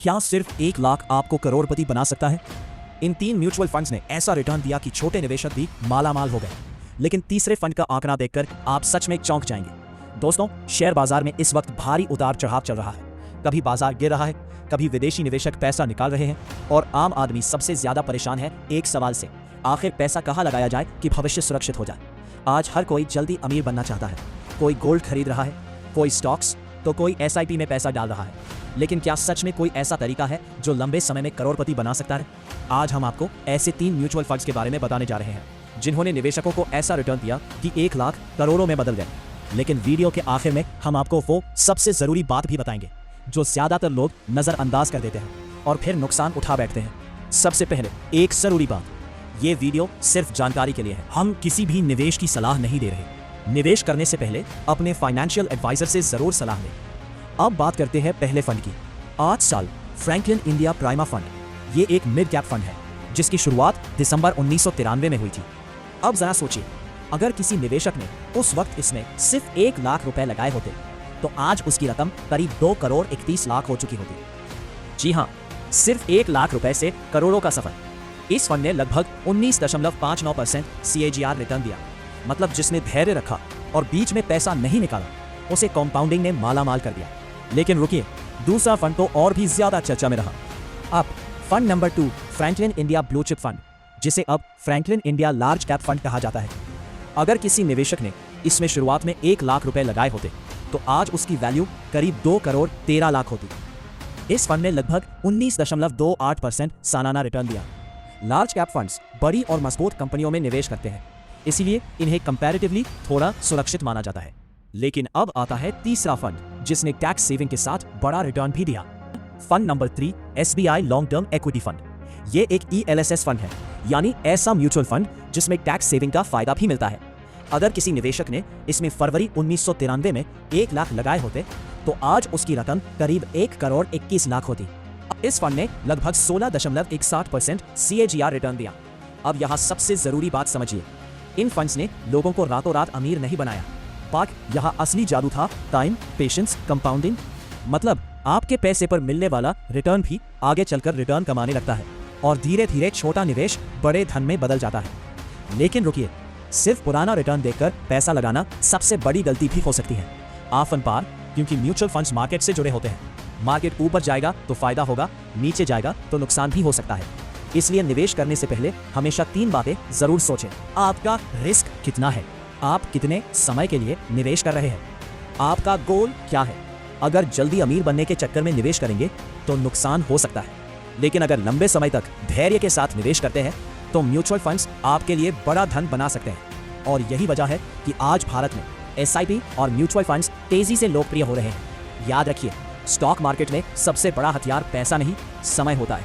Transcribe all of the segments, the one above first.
क्या सिर्फ 1 लाख आपको करोड़पति बना सकता है? इन 3 म्यूचुअल फंड्स ने ऐसा रिटर्न दिया कि छोटे निवेशक भी मालामाल हो गए। लेकिन तीसरे फंड का आंकड़ा देखकर आप सच में चौंक जाएंगे। दोस्तों, शेयर बाजार में इस वक्त भारी उतार चढ़ाव चल रहा है। कभी बाजार गिर रहा है, कभी विदेशी निवेशक पैसा निकाल रहे हैं और आम आदमी सबसे ज्यादा परेशान है एक सवाल से, आखिर पैसा कहां लगाया जाए कि भविष्य सुरक्षित हो जाए। आज हर कोई जल्दी अमीर बनना चाहता है। कोई गोल्ड खरीद रहा है, कोई स्टॉक्स, तो कोई SIP में पैसा डाल रहा है। लेकिन क्या सच में कोई ऐसा तरीका है जो लंबे समय में करोड़पति बना सकता है? आज हम आपको ऐसे 3 म्यूचुअल फंड्स के बारे में बताने जा रहे हैं जिन्होंने निवेशकों को ऐसा रिटर्न दिया कि 1 लाख करोड़ों में बदल गए। लेकिन वीडियो के आखिर में हम आपको वो सबसे जरूरी बात भी बताएंगे जो ज्यादातर लोग नजरअंदाज कर देते हैं और फिर नुकसान उठा बैठते हैं। सबसे पहले एक जरूरी बात, ये वीडियो सिर्फ जानकारी के लिए है। हम किसी भी निवेश की सलाह नहीं दे रहे। निवेश करने से पहले अपने फाइनेंशियल एडवाइजर से जरूर सलाह लें। अब बात करते हैं पहले फंड की। 8 साल फ्रैंकलिन इंडिया प्राइमा फंड। ये एक मिड कैप फंड है जिसकी शुरुआत दिसंबर 1993 में हुई थी। अब जरा सोचिए, अगर किसी निवेशक ने उस वक्त इसमें सिर्फ 1 लाख रुपए लगाए होते तो आज उसकी रकम करीब 2 करोड़ 31 लाख हो चुकी होती। जी हाँ, सिर्फ 1 लाख रुपए से करोड़ों का सफर। इस फंड ने लगभग 19.59% CAGR रिटर्न दिया। मतलब जिसने धैर्य रखा और बीच में पैसा नहीं निकाला, उसे कंपाउंडिंग ने मालामाल कर दिया। लेकिन रुकिए, दूसरा फंड तो और भी ज्यादा चर्चा में रहा। अब fund number 2, Franklin India blue chip fund, जिसे अब Franklin India large cap fund कहा जाता है। अगर किसी निवेशक ने इसमें शुरुआत में 1 लाख रुपए लगाए होते तो आज उसकी वैल्यू करीब 2 करोड़ 13 लाख होती। इस फंड ने लगभग 19.28% सालाना रिटर्न दिया। लार्ज कैप फंड्स बड़ी और मजबूत कंपनियों में निवेश करते हैं, इसीलिए इन्हें कंपैरेटिवली थोड़ा सुरक्षित माना जाता है। लेकिन अब आता है तीसरा फंड जिसने टैक्स सेविंग के साथ बड़ा रिटर्न भी दिया। Fund number 3, SBI long term equity fund. ये एक ELSS फंड है, यानी ऐसा म्यूचुअल फंड जिसमें टैक्स सेविंग का फायदा भी मिलता है। अगर किसी निवेशक ने इसमें फरवरी 1993 में 1 लाख लगाए होते तो आज उसकी रकम करीब 1 करोड़ 21 लाख होती। इस फंड ने लगभग 16.61% CAGR रिटर्न दिया। अब यहाँ सबसे जरूरी बात समझिए, इन फंड्स ने लोगों को रातों रात अमीर नहीं बनाया। यहाँ असली जादू था टाइम, पेशेंस, कंपाउंडिंग। मतलब आपके पैसे पर मिलने वाला रिटर्न भी आगे चलकर रिटर्न कमाने लगता है और धीरे धीरे छोटा निवेश बड़े धन में बदल जाता है। लेकिन रुकिए, सिर्फ पुराना रिटर्न देखकर पैसा लगाना सबसे बड़ी गलती भी हो सकती है। ऑफन पार, क्योंकि म्यूचुअल फंड्स मार्केट से जुड़े होते हैं। मार्केट ऊपर जाएगा तो फायदा होगा, नीचे जाएगा तो नुकसान भी हो सकता है। इसलिए निवेश करने से पहले हमेशा 3 बातें जरूर सोचें। आपका रिस्क कितना है? आप कितने समय के लिए निवेश कर रहे हैं? आपका गोल क्या है? अगर जल्दी अमीर बनने के चक्कर में निवेश करेंगे तो नुकसान हो सकता है, लेकिन अगर लंबे समय तक धैर्य के साथ निवेश करते हैं तो म्यूचुअल फंड्स आपके लिए बड़ा धन बना सकते हैं। और यही वजह है कि आज भारत में SIP और म्यूचुअल फंड्स तेजी से लोकप्रिय हो रहे हैं। याद रखिए, स्टॉक मार्केट में सबसे बड़ा हथियार पैसा नहीं, समय होता है।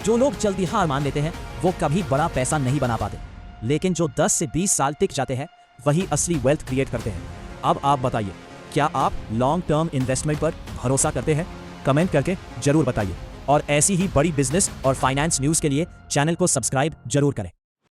जो लोग जल्दी हार मान लेते हैं वो कभी बड़ा पैसा नहीं बना पाते, लेकिन जो 10 से 20 साल टिक जाते हैं वही असली वेल्थ क्रिएट करते हैं। अब आप बताइए, क्या आप लॉन्ग टर्म इन्वेस्टमेंट पर भरोसा करते हैं? कमेंट करके जरूर बताइए और ऐसी ही बड़ी बिजनेस और फाइनेंस न्यूज़ के लिए चैनल को सब्सक्राइब जरूर करें।